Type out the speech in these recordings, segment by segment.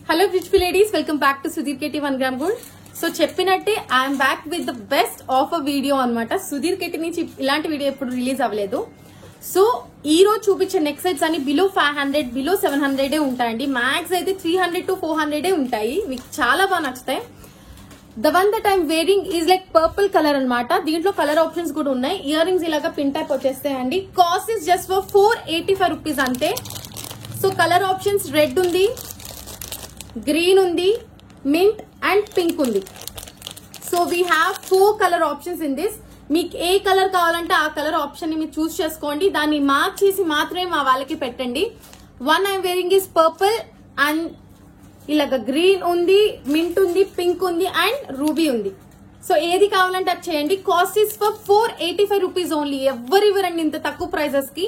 Hello beautiful ladies, welcome back to Sudhir KT 1 gram gold. So చెప్పినట్టే I am back with the best offer video అన్నమాట. Sudheer KT నుంచి ఇలాంటి video ఎప్పుడు release అవ్వలేదు. So ఈ రోజు చూపించే నెక్ సెట్స్ అన్ని బిలో 500 బిలో 700 ఉంటాయండి. మ్యాక్స్ అయితే 300 to 400 ఉంటాయి. మీకు చాలా బాగా నచ్చుతాయి. The one that I'm wearing is like purple color అన్నమాట. దీంట్లో కలర్ ఆప్షన్స్ కూడా ఉన్నాయి. ఇయర్ రింగ్స్ ఇలాగా పిన్ టైప్ వచ్చేస్తాయండి. Cost is just for 485 rupees అంతే. సో కలర్ ఆప్షన్స్ రెడ్ ఉంది, గ్రీన్ ఉంది, మింట్ అండ్ పింక్ ఉంది. So we have 4 colour options in this. మీకు ఏ కలర్ కావాలంటే ఆ కలర్ ఆప్షన్ ని మీరు చూస్ చేసుకోండి. దాన్ని మార్క్ చేసి మాత్రమే మా వాళ్ళకి పెట్టండి. One I'm wearing is purple and ఇలాగ గ్రీన్ ఉంది, మింట్ ఉంది, పింక్ ఉంది అండ్ రూబీ ఉంది. సో ఏది కావాలంటే అది చేయండి. Cost is for 485 rupees only. ఎవరు ఇవ్వరండి ఇంత తక్కువ ప్రైజెస్ కి.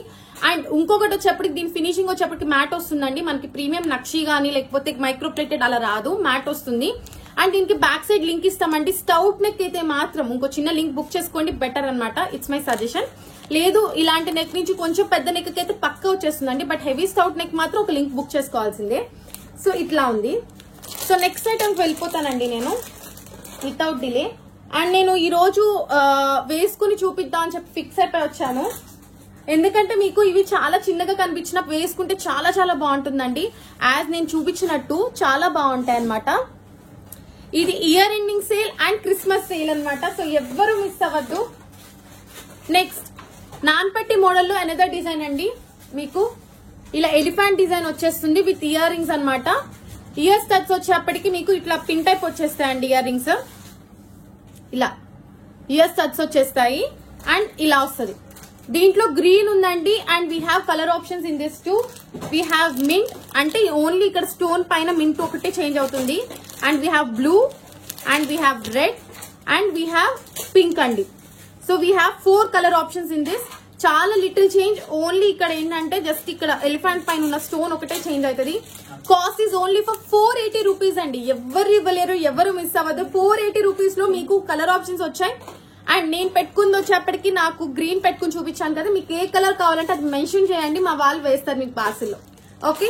అండ్ ఇంకొకటి వచ్చేప్పటికి దీని ఫినిషింగ్ వచ్చేప్పటికి మ్యాట్ వస్తుందండి. మనకి ప్రీమియం నక్షి గానీ లేకపోతే మైక్రో ప్లేటెడ్ అలా రాదు, మ్యాట్ వస్తుంది. అండ్ దీనికి బ్యాక్ సైడ్ లింక్ ఇస్తామండి. స్టౌట్ నెక్ అయితే మాత్రం ఇంకో చిన్న లింక్ బుక్ చేసుకోండి, బెటర్ అనమాట. It's my suggestion. లేదు ఇలాంటి నెక్ నుంచి కొంచెం పెద్ద నెక్ అయితే పక్క వచ్చేస్తుందండి. బట్ హెవీ స్టౌట్ నెక్ మాత్రం ఒక లింక్ బుక్ చేసుకోవాల్సిందే. సో ఇట్లా ఉంది. సో నెక్స్ట్ ఐటమ్కి వెళ్ళిపోతానండి నేను వితౌట్ డిలే. అండ్ నేను ఈ రోజు వేసుకుని చూపిద్దాం అని చెప్పి ఫిక్స్ అయిపోయి వచ్చాను. ఎందుకంటే మీకు ఇవి చాలా చిన్నగా కనిపించిన వేసుకుంటే చాలా చాలా బాగుంటుందండి. యాజ్ నేను చూపించినట్టు చాలా బాగుంటాయి అనమాట. ఇది year ending sale and Christmas sale అనమాట. సో ఎవ్వరు మిస్ అవ్వద్దు. నెక్స్ట్ నాన్పట్టి మోడల్లో అనదర్ డిజైన్ అండి. మీకు ఇలా ఎలిఫెంట్ డిజైన్ వచ్చేస్తుంది విత్ ఇయర్ రింగ్స్ అనమాట. ఇయర్ స్టడ్స్ వచ్చేప్పటికి మీకు ఇట్లా పిన్ టైప్ వచ్చేస్తాయండి. ఇయర్ రింగ్స్ ఇలా ఇయర్ స్టడ్స్ వచ్చేస్తాయి అండ్ ఇలా వస్తుంది. దీంట్లో గ్రీన్ ఉందండి. And we have colour options in this two. We have mint, అంటే ఓన్లీ ఇక్కడ స్టోన్ పైన మింట్ ఒకటే చేంజ్ అవుతుంది. And we have blue and we have red and we have pink అండి. So we have 4 colour options in this. చాలా little change. Only ఇక్కడ ఏంటంటే just ఇక్కడ ఎలిఫెంట్ పైన ఉన్న స్టోన్ ఒకటే చేంజ్ అవుతుంది. Cost is only for 480 rupees అండి. ఎవరు ఇవ్వలేరు, ఎవరు మిస్ అవ్వదు. 480 రూపీస్ లో మీకు కలర్ ఆప్షన్స్ వచ్చాయి. అండ్ నేను పెట్టుకుంది వచ్చేప్పటికి నాకు గ్రీన్ పెట్టుకుని చూపించాను కదా. మీకు ఏ కలర్ కావాలంటే అది మెన్షన్ చేయండి, మా వాళ్ళు వేస్తారు మీకు పార్సిల్లో. Okay.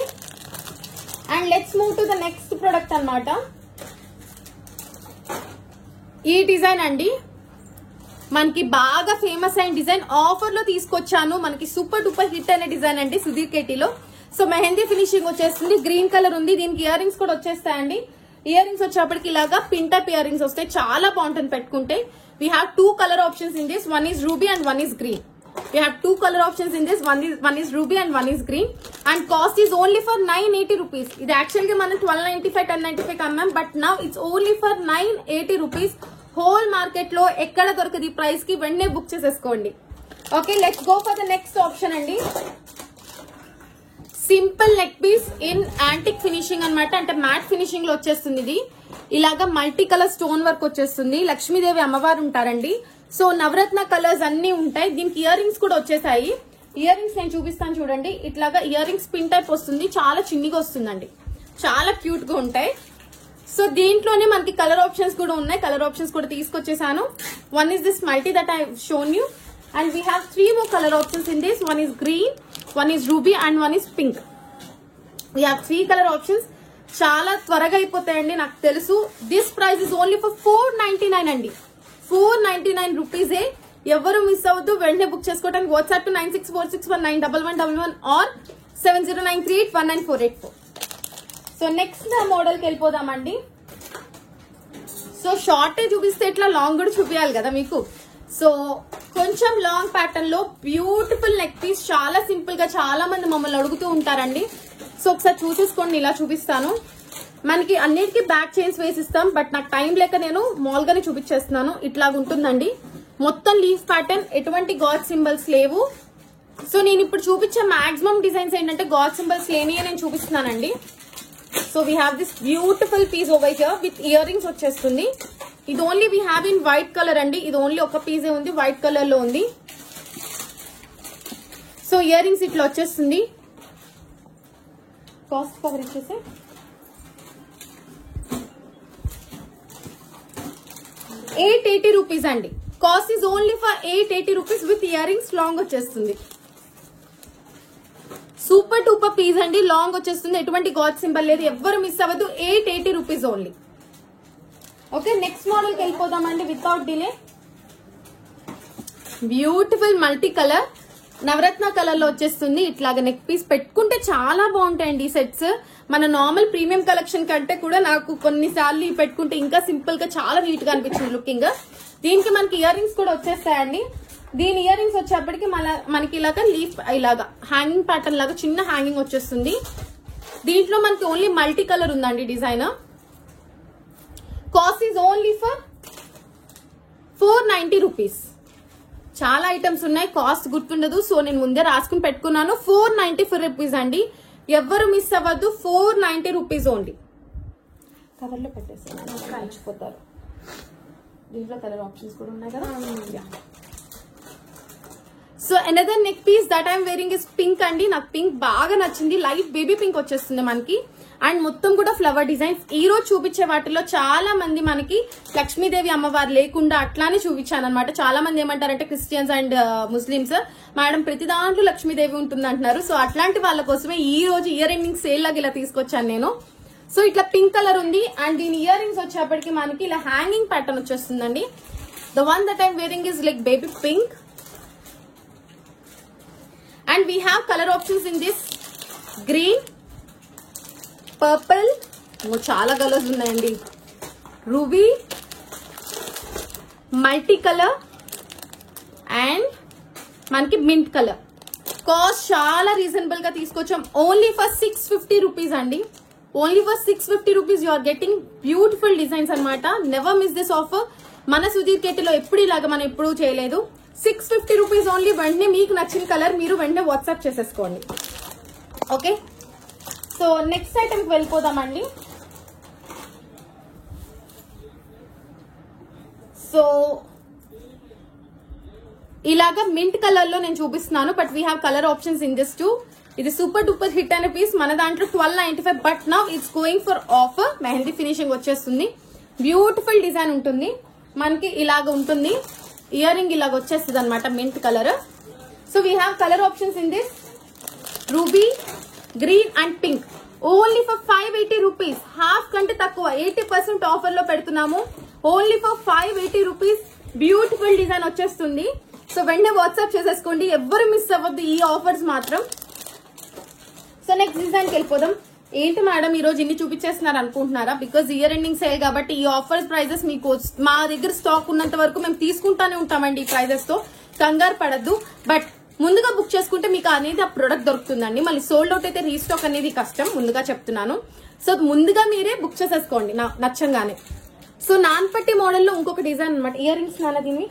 And let's move to the next product అన్నమాట. ఈ డిజైన్ అండి మనకి బాగా ఫేమస్ అయిన డిజైన్. ఆఫర్ లో తీసుకొచ్చాను. మనకి సూపర్ డూపర్ హిట్ అయిన డిజైన్ అండి సుధీర్ కేటీలో. సో మెహందీ ఫినిషింగ్ వచ్చేస్తుంది. గ్రీన్ కలర్ ఉంది. దీనికి ఇయర్ రింగ్స్ కూడా వచ్చేస్తాయండి. ఇయర్ రింగ్స్ వచ్చేప్పటికి ఇలాగా పిన్ టైప్ ఇయర్ రింగ్స్ వస్తాయి. చాలా బాగుంటుంది పెట్టుకుంటే. We have 2 color options in this. One is ruby and one is green. We have 2 color options in this. One is ruby and one is green. And cost is only for 980 rupees. It actually మనం 1295 1095 అమ్మాం. But now it's only for 980 rupees. Whole market లో ఎక్కడ దొరకదు ఈ price కి. వెంటనే book చేసేసుకోండి. Okay, let's go for the next option అండి. Simple neck piece in antique finishing అనమాట. అంటే మ్యాట్ ఫినిషింగ్ లో వచ్చేస్తుంది. ఇది ఇలాగా మల్టీ కలర్ స్టోన్ వర్క్ వచ్చేస్తుంది. లక్ష్మీదేవి అమ్మవారు ఉంటారండి. సో నవరత్న కలర్స్ అన్ని ఉంటాయి. దీనికి ఇయర్ రింగ్స్ కూడా వచ్చేసాయి. ఇయర్ రింగ్స్ నేను చూపిస్తాను చూడండి. ఇట్లాగా ఇయర్ రింగ్స్ పిన్ టైప్ వస్తుంది. చాలా చిన్నగా వస్తుందండి. చాలా క్యూట్ గా ఉంటాయి. సో దీంట్లోనే మనకి కలర్ ఆప్షన్స్ కూడా ఉన్నాయి. కలర్ ఆప్షన్స్ కూడా తీసుకొచ్చేసాను. One is this multi that I shown you. And we have 3 more colour options in this. One is green, one is ruby and one is pink. We have 3 colour options. చాలా త్వరగా అయిపోతాయండి నాకు తెలుసు. This price is only for 499 అండి. 499 రూపీసే. ఎవరు miss అవ్వద్దు. వెంటనే బుక్ చేసుకోవడానికి WhatsApp to 9646191111 or 7093819484. So next model కి వెళ్ళిపోదామండి. సో షార్ట్ చూపిస్తే ఇట్లా లాంగ్ కూడా చూపించాలి కదా మీకు. సో కొంచెం లాంగ్ ప్యాటర్న్ లో బ్యూటిఫుల్ నెక్ పీస్. చాలా సింపుల్ గా చాలా మంది మమ్మల్ని అడుగుతూ ఉంటారండి. సో ఒకసారి చూసేసుకోండి. ఇలా చూపిస్తాను. మనకి అన్నిటికీ బ్యాక్ చైన్స్ వేసిస్తాం. బట్ నాకు టైం లేక నేను మాల్ గానే చూపించేస్తున్నాను. ఇట్లాగా ఉంటుందండి. మొత్తం లీఫ్ ప్యాటర్న్. ఎటువంటి గాడ్ సింబల్స్ లేవు. సో నేను ఇప్పుడు చూపించే మాక్సిమం డిజైన్స్ ఏంటంటే గాడ్ సింబల్స్ లేనియే నేను చూపిస్తున్నానండి. So we have this beautiful piece over here with ear rings వచ్చేస్తుంది. ఇది only we have in white colour అండి. ఇది ఓన్లీ ఒక పీసే ఉంది, వైట్ కలర్ లో ఉంది. సో ఇయర్ రింగ్స్ ఇట్లా వచ్చేస్తుంది. కాస్ట్ కవర్ ఇచ్చేసి 880 రూపీస్ అండి. Cost is only for 880 rupees with ear rings. Long వచ్చేస్తుంది. సూపర్ టూపర్ పీస్ అండి. లాంగ్ వచ్చేస్తుంది, ఎటువంటి గాడ్ సింబల్ లేదు, ఎవ్వరు మిస్ అవ్వదు. 880 rupees only. Okay, next model కి వెళ్ళిపోదామండి without delay. Beautiful multi colour navaratna colour లో వచ్చేస్తుంది. ఇట్లాగా నెక్ పీస్ పెట్టుకుంటే చాలా బాగుంటాయండి ఈ సెట్స్. మన నార్మల్ ప్రీమియం కలెక్షన్ కంటే కూడా నాకు కొన్నిసార్లు పెట్టుకుంటే ఇంకా సింపుల్ గా చాలా నీట్ గా అనిపించింది లుకింగ్. దీనికి మనకి ఇయర్ రింగ్స్ కూడా వచ్చేస్తాయండి. దీని ఇయర్ రింగ్స్ వచ్చేప్పటికి మనకి ఇలాగా లీఫ్ ఇలాగా హ్యాంగింగ్ ప్యాటర్న్ లాగా చిన్న హ్యాంగింగ్ వచ్చేస్తుంది. దీంట్లో మనకి ఓన్లీ మల్టీ కలర్ ఉందండి design. Cost is only for 490 rupees. చాలా ఐటమ్స్ ఉన్నాయి, కాస్ట్ గుర్తుండదు, సో నేను ముందే రాసుకుని పెట్టుకున్నాను. 494 రూపీస్ అండి, ఎవ్వరు మిస్ అవ్వద్దు. 490 రూపీస్ ఓన్లీ. కవర్ లో పెట్టేసాను, మర్చిపోతారు. దీంట్లో కలర్ ఆప్షన్స్ కూడా ఉన్నాయి కదా. So another neck peace that I'm wearing is pink అండి. నాకు పింక్ బాగా నచ్చింది. లైట్ బేబీ పింక్ వచ్చేస్తుంది మనకి. అండ్ మొత్తం కూడా ఫ్లవర్ డిజైన్స్. ఈ రోజు చూపించే వాటిలో చాలా మంది మనకి లక్ష్మీదేవి అమ్మవారు లేకుండా అట్లానే చూపించాను అనమాట. చాలా మంది ఏమంటారంటే క్రిస్టియన్స్ అండ్ ముస్లిమ్స్, మేడం ప్రతి దాంట్లో లక్ష్మీదేవి ఉంటుంది అంటున్నారు. సో అట్లాంటి వాళ్ళ కోసమే ఈ రోజు ఇయర్ ఎండింగ్ సేల్ లాగా ఇలా తీసుకొచ్చాను నేను. సో ఇట్లా పింక్ కలర్ ఉంది. అండ్ దీని ఇయర్ రింగ్స్ వచ్చేప్పటికి మనకి ఇలా హ్యాంగింగ్ ప్యాటర్న్ వచ్చేస్తుందండి. The one that I'm wearing is like baby pink. And we have color options in this green, purple, చాలా కలర్స్ ఉన్నాయండి, ruby, multi color and మనకి mint color. కాస్ట్ చాలా reasonable గా తీసుకొచ్చాం. ఓన్లీ ఫర్ 650 రూపీస్ అండి. Only for 650 rupees you are getting beautiful designs అనమాట. Never miss this offer. మన సుధీర్ కేటీలో ఎప్పుడు ఇలాగా మనం ఎప్పుడు చేయలేదు. 650 రూపీస్ ఓన్లీ. వెంటనే మీకు నచ్చిన కలర్ మీరు వెంటనే వాట్సాప్ చేసేసుకోండి. ఓకే, సో నెక్స్ట్ ఐటమ్ కి వెళ్ళిపోదామండి. సో ఇలాగా మింట్ కలర్ లో నేను చూపిస్తున్నాను, but we have colour options in this two. ఇది సూపర్ డూపర్ హిట్ అనే పీస్. మన దాంట్లో 1295, but now it's going for offer. Mehndi finishing వచ్చేస్తుంది. బ్యూటిఫుల్ డిజైన్ ఉంటుంది మనకి. ఇలాగ ఉంటుంది, ఇయర్ రింగ్ ఇలాగ వచ్చేస్తుంది అనమాట, mint colour. So we have colour options in this ruby, green and pink. Only for 580 rupees. Half కంటే తక్కువ, 80% ఆఫర్ లో పెడుతున్నాము. Only for 580 rupees. Beautiful design వచ్చేస్తుంది. సో వెంటనే వాట్సాప్ చేసేసుకోండి, ఎవ్వరు మిస్ అవ్వద్దు ఈ ఆఫర్స్ మాత్రం. సో నెక్స్ట్ డిజైన్ కి వెళ్ళిపోదాం. ఏంటి మేడం ఈ రోజు ఇన్ని చూపించేస్తున్నారు అనుకుంటున్నారా? బికాజ్ ఇయర్ ఎండింగ్ సేల్ కాబట్టి ఈ ఆఫర్స్ ప్రైజెస్ మీకు మా దగ్గర స్టాక్ ఉన్నంత వరకు మేము తీసుకుంటానే ఉంటామండి. ఈ ప్రైజెస్ తో కంగారు పడద్దు. బట్ ముందుగా బుక్ చేసుకుంటే మీకు అనేది ఆ ప్రొడక్ట్ దొరుకుతుందండి. మళ్ళీ సోల్డ్ అవుట్ అయితే రీస్టాక్ అనేది కష్టం, ముందుగా చెప్తున్నాను. సో ముందుగా మీరే బుక్ చేసేసుకోండి నచ్చంగానే. సో నాన్పట్టి మోడల్లో ఇంకొక డిజైన్ అనమాట. ఇయర్ రింగ్స్ నాన్న, దీన్ని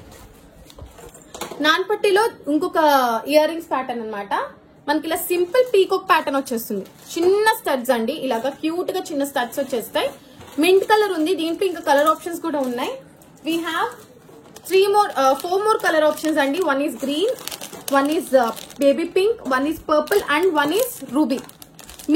నాన్పట్టిలో ఇంకొక ఇయర్ రింగ్స్ ప్యాటర్న్ అనమాట. మనకి ఇలా సింపుల్ పీకాక్ ప్యాటర్న్ వచ్చేస్తుంది. చిన్న స్టడ్స్ అండి, ఇలాగా క్యూట్ గా చిన్న స్టడ్స్ వచ్చేస్తాయి. మింట్ కలర్ ఉంది. దీంట్లో ఇంకా కలర్ ఆప్షన్స్ కూడా ఉన్నాయి. We have 4 more colour options అండి. One is green, one is baby pink, one is purple and one is ruby.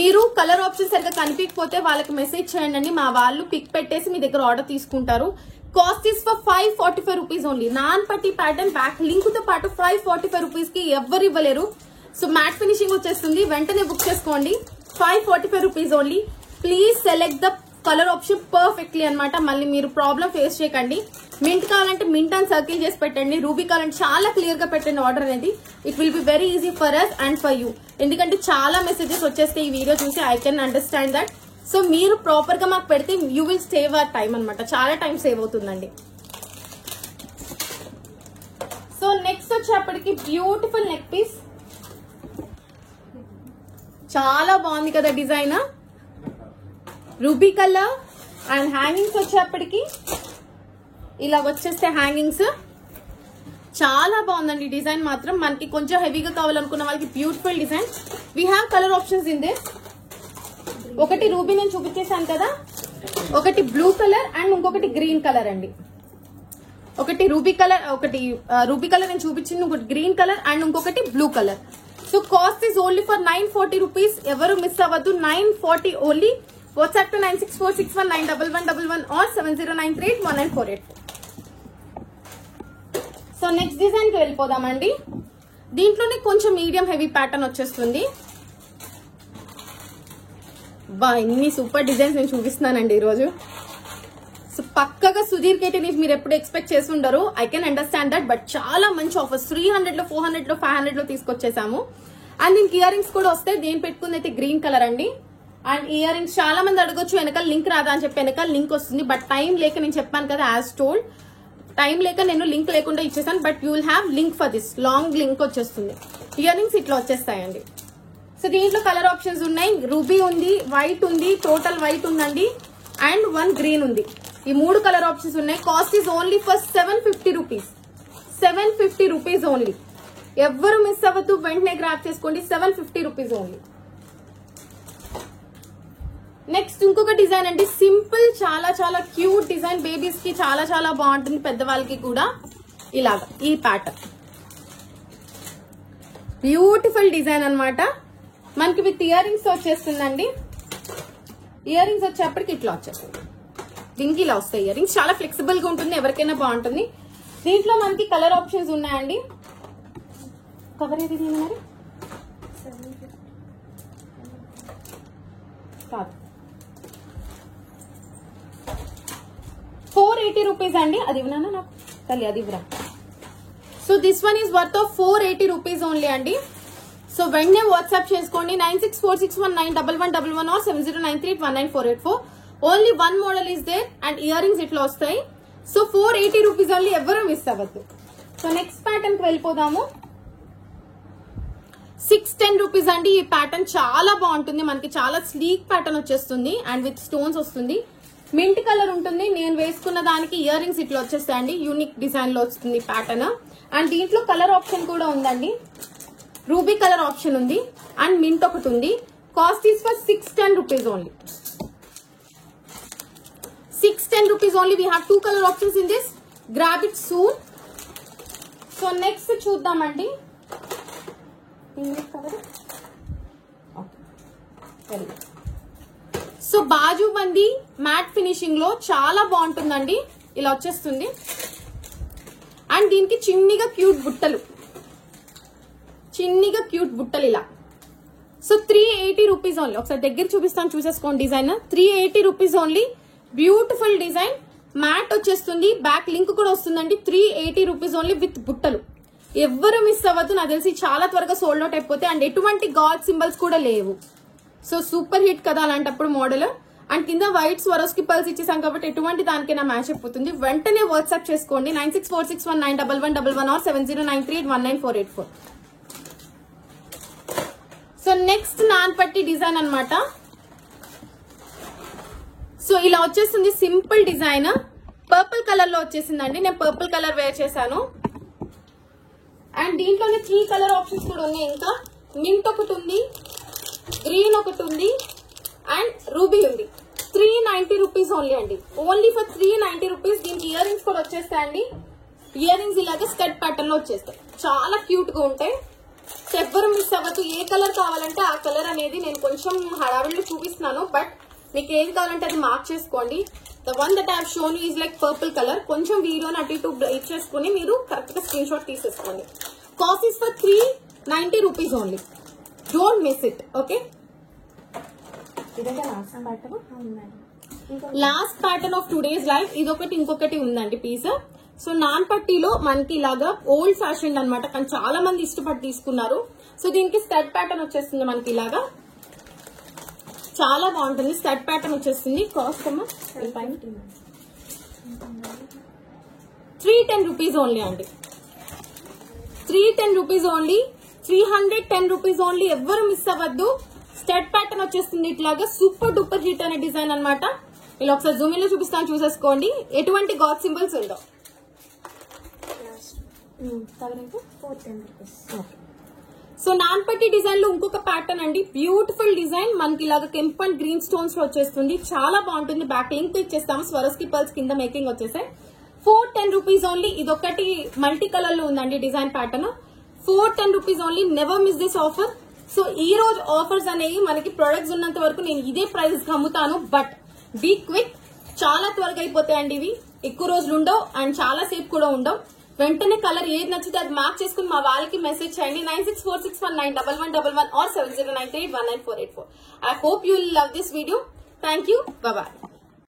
మీరు కలర్ ఆప్షన్ సరిగ్గా కనిపించకపోతే వాళ్ళకి మెసేజ్ చేయండి. మా వాళ్ళు పిక్ పెట్టేసి మీ దగ్గర ఆర్డర్ తీసుకుంటారు. Cost is for 545 rupees only. Non పట్టి ప్యాటర్న్ బ్యాక్ లింక్ తో పాటు 545 రూపీస్ కి ఎవ్వరు ఇవ్వలేరు. సో మ్యాట్ ఫినిషింగ్ వచ్చేస్తుంది. వెంటనే బుక్ చేసుకోండి. 545 rupees only. Please select the colour option perfectly అనమాట. మళ్ళీ మీరు ప్రాబ్లం ఫేస్ చేయకండి. మింట్ కావాలంటే మింట్ అని సర్కిల్ చేసి పెట్టండి. రూబీ కావాలంటే చాలా క్లియర్ గా పెట్టండి ఆర్డర్ అనేది. It will be very easy for us and for you. ఎందుకంటే చాలా మెసేజెస్ వచ్చేస్తే ఈ వీడియో చూసి I can understand that. So మీరు ప్రాపర్ గా మాకు పెడితే you will save our time అనమాట. చాలా టైం సేవ్ అవుతుందండి. సో నెక్స్ట్ వచ్చేప్పటికి బ్యూటిఫుల్ నెక్ పీస్. చాలా బాగుంది కదా design. Ruby colour and hangings వచ్చేప్పటికి ఇలా వచ్చేస్తే హ్యాంగింగ్స్ చాలా బాగుందండి డిజైన్ మాత్రం. మనకి కొంచెం హెవీగా కావాలనుకున్న వాళ్ళకి beautiful design. We have colour options in this. ఒకటి రూబీ నేను చూపించేశాను కదా, ఒకటి బ్లూ కలర్ అండ్ ఇంకొకటి గ్రీన్ కలర్ అండి. ఒకటి రూబీ కలర్ నేను చూపించింది, ఇంకొకటి గ్రీన్ కలర్ అండ్ ఇంకొకటి blue colour. So cost is only for 940 rupees. ఎవరు మిస్ అవ్వద్దు. 940 only. WhatsApp to 9646191111 or 7093819848. So next design కి వెళ్ళిపోదామండి. దీంట్లోనే కొంచెం మీడియం హెవీ ప్యాటర్న్ వచ్చేస్తుంది. బా ఇన్ని సూపర్ డిజైన్స్ నేను చూపిస్తున్నానండి ఈరోజు. సో పక్కగా సుధీర్ కేటీ నుంచి మీరు ఎప్పుడు ఎక్స్పెక్ట్ చేసి ఉండరు. I can understand that. But చాలా మంచి ఆఫర్స్ 300 లో 400 లో 500 లో తీసుకొచ్చేసాము. అండ్ దీనికి ఇయర్ రింగ్స్ కూడా వస్తాయి. దేని పెట్టుకుంది అయితే గ్రీన్ కలర్ అండి. అండ్ ఇయర్ రింగ్స్ చాలా మంది అడగొచ్చు వెనకాల లింక్ రాదా అని చెప్పి. వెనకాల లింక్ వస్తుంది బట్ టైం లేక నేను చెప్పాను కదా, యాజ్ టోల్డ్ టైం లేక నేను లింక్ లేకుండా ఇచ్చేసాను. But you will have link for this. Long link వచ్చేస్తుంది. ఇయర్ రింగ్స్ ఇట్లా వచ్చేస్తాయండి. సో దీంట్లో కలర్ ఆప్షన్స్ ఉన్నాయి. రూబీ ఉంది, వైట్ ఉంది, టోటల్ వైట్ ఉందండి, అండ్ 1 గ్రీన్ ఉంది. ఈ 3 కలర్ ఆప్షన్స్ ఉన్నాయి. Cost is only for 750 rupees. 750 rupees only. ఎవ్వరు మిస్ అవ్వద్దు, వెంటనే గ్రాప్ చేసుకోండి. 750 రూపీస్ ఓన్లీ. నెక్స్ట్ ఇంకొక డిజైన్ అండి. సింపుల్, చాలా చాలా క్యూట్ డిజైన్. బేబీస్ కి చాలా చాలా బాగుంటుంది, పెద్దవాళ్ళకి కూడా. ఇలాగా ఈ ప్యాటర్న్ బ్యూటిఫుల్ డిజైన్ అన్నమాట. మనకి విత్ ఇయర్ రింగ్స్ వచ్చేస్తుందండి. ఇయర్ రింగ్స్ వచ్చేప్పటికి ఇట్లా వచ్చేస్తుంది. దీనికి ఇలా వస్తాయి ఇయర్ రింగ్స్. చాలా ఫ్లెక్సిబుల్ గా ఉంటుంది, ఎవరికైనా బాగుంటుంది. దీంట్లో మనకి కలర్ ఆప్షన్స్ ఉన్నాయండి. కవర్ ఏది మరి కాదు, 480 రూపీస్ అండి. అది ఇవ్వనా నాకు తల్లి, అది ఇవ్వరా. So this one is worth of 480 rupees only అండి. సో వెంటనే వాట్సాప్ చేసుకోండి. 9646191111 or 7093819484. Only 1 model is there. And ear rings ఇట్లా వస్తాయి. So 480 rupees only. ఎవరు మిస్ అవ్వద్దు. సో నెక్స్ట్ ప్యాటర్న్ కి వెళ్ళిపోదాము. 610 రూపీస్ అండి. ఈ ప్యాటర్న్ చాలా బాగుంటుంది. మనకి చాలా స్లీక్ ప్యాటర్న్ వచ్చేస్తుంది అండ్ విత్ స్టోన్స్ వస్తుంది. మింట్ కలర్ ఉంటుంది. నేను వేసుకున్న దానికి ఇయర్ రింగ్స్ ఇట్లా వచ్చేస్తాయండి. యూనిక్ డిజైన్ లో వస్తుంది ప్యాటర్న్. అండ్ దీంట్లో కలర్ ఆప్షన్ కూడా ఉందండి. రూబీ కలర్ ఆప్షన్ ఉంది అండ్ మింట్ ఒకటి ఉంది. Cost is for 610 rupees only. 610 rupees only. We have 2 color options in this. Grab it soon. So next చూద్దామండి. సో బాజుబందీ మ్యాట్ ఫినిషింగ్ లో చాలా బాగుంటుందండి. ఇలా వచ్చేస్తుంది. అండ్ దీనికి చిన్నిగా క్యూట్ బుట్టలు ఇలా. So 380 rupees only. ఒకసారి దగ్గర చూపిస్తాను, చూసేసుకోండి design. 380 rupees only. Beautiful design. Matte వచ్చేస్తుంది. బ్యాక్ లింక్ కూడా వస్తుందండి. 380 రూపీస్ ఓన్లీ విత్ బుట్టలు. ఎవ్వరు మిస్ అవ్వద్దు. నాకు తెలిసి చాలా త్వరగా సోల్డ్ అవుట్ అయిపోతే. అండ్ ఎటువంటి గాడ్ సింబల్స్ కూడా లేవు. సో సూపర్ హిట్ కదా అలాంటప్పుడు మోడల్. అండ్ కింద వైట్ స్వరోస్కి పల్స్ ఇచ్చేసాం కాబట్టి ఎటువంటి దానికైనా మ్యాచ్ అయిపోతుంది. వెంటనే వాట్సాప్ చేసుకోండి. 9646191111 ఆర్ 7093819484. సో నెక్స్ట్ నాన్ పట్టి డిజైన్ అన్నమాట. సో ఇలా వచ్చేస్తుంది సింపుల్ డిజైన్. పర్పుల్ కలర్ లో వచ్చేసిందండి. నేను పర్పుల్ కలర్ వేర్ చేశాను. అండ్ దీంట్లోనే 3 కలర్ ఆప్షన్స్ కూడా ఉన్నాయి. ఇంకా మింట్ ఒకటి ఉంది, గ్రీన్ ఒకటి ఉంది అండ్ రూబీ ఉంది. 390 రూపీస్ ఓన్లీ అండి. Only for 390 rupees. దీనికి ఇయర్ రింగ్స్ కూడా వచ్చేస్తాయండి. ఇయర్ రింగ్స్ ఇలాగే స్కర్ట్ ప్యాటర్న్ లో వచ్చేస్తాయి. చాలా క్యూట్ గా ఉంటాయి. ఎవ్వరు మిస్ అవ్వద్దు. ఏ కలర్ కావాలంటే ఆ కలర్ అనేది నేను కొంచెం హడావిడిలో చూపిస్తున్నాను. బట్ మీకు ఏది కావాలంటే అది మార్క్ చేసుకోండి. The one that I have shown you is like purple colour. కొంచెం వీడియోని అటు ఇటు ఇచ్చేసుకుని మీరు కరెక్ట్ గా స్క్రీన్ షాట్ తీసేసుకోండి. Cost is for 390 rupees only. Don't miss it. Okay, last pattern of today's life. ఇదొకటి ఇంకొకటి ఉందండి పీస్. సో నాన్ పట్టీలో మనకి ఇలాగా ఓల్డ్ ఫ్యాషన్ అన్నమాట. కానీ చాలా మంది ఇష్టపడి తీసుకున్నారు. సో దీనికి స్టడ్ ప్యాటర్న్ వచ్చేస్తుంది మనకి ఇలాగా. చాలా బాగుంటుంది. స్టడ్ ప్యాటర్న్ వచ్చేస్తుంది. కాస్ట్ అమ్మా 310 రూపీస్ ఓన్లీ అండి. 310 రూపీస్ ఓన్లీ. 310 rupees only. ఎవ్వరు మిస్ అవ్వద్దు. స్టడ్ ప్యాటర్న్ వచ్చేస్తుంది ఇట్లాగా. సూపర్ డూపర్ హిట్ అనే డిజైన్ అనమాట. ఇలా ఒకసారి జూమింగ్ లో చూపిస్తాను, చూసేసుకోండి. ఎటువంటి గాడ్ సింబల్స్ ఉండవు. సో నాన్ పట్టి డిజైన్ లో ఇంకొక ప్యాటర్న్ అండి. Beautiful design. మనకి ఇలాగా కెంప్ అండ్ గ్రీన్ స్టోన్స్ లో వచ్చేస్తుంది. చాలా బాగుంటుంది. బ్యాక్ లింక్ ఇచ్చేస్తాము. స్వరస్కి పల్స్ కింద మేకింగ్ వచ్చేసాయి. 410 రూపీస్ ఓన్లీ. ఇదొకటి మల్టీ కలర్ లో ఉందండి design pattern. 410 rupees only. Never miss this offer. So ఈ రోజు ఆఫర్స్ అనేవి మనకి ప్రొడక్ట్స్ ఉన్నంత వరకు నేను ఇదే ప్రైస్ కి అమ్ముతాను. But be quick. చాలా త్వరగా అయిపోతాయండి ఇవి. ఎక్కువ రోజులు ఉండవు అండ్ చాలా సేపు కూడా ఉండవు. వెంటనే కలర్ ఏది నచ్చితే అది మార్క్ చేసుకుని మా వాళ్ళకి మెసేజ్ చేయండి 9646191111 or 7093194884. I hope you will love this video. Thank you. Bye bye.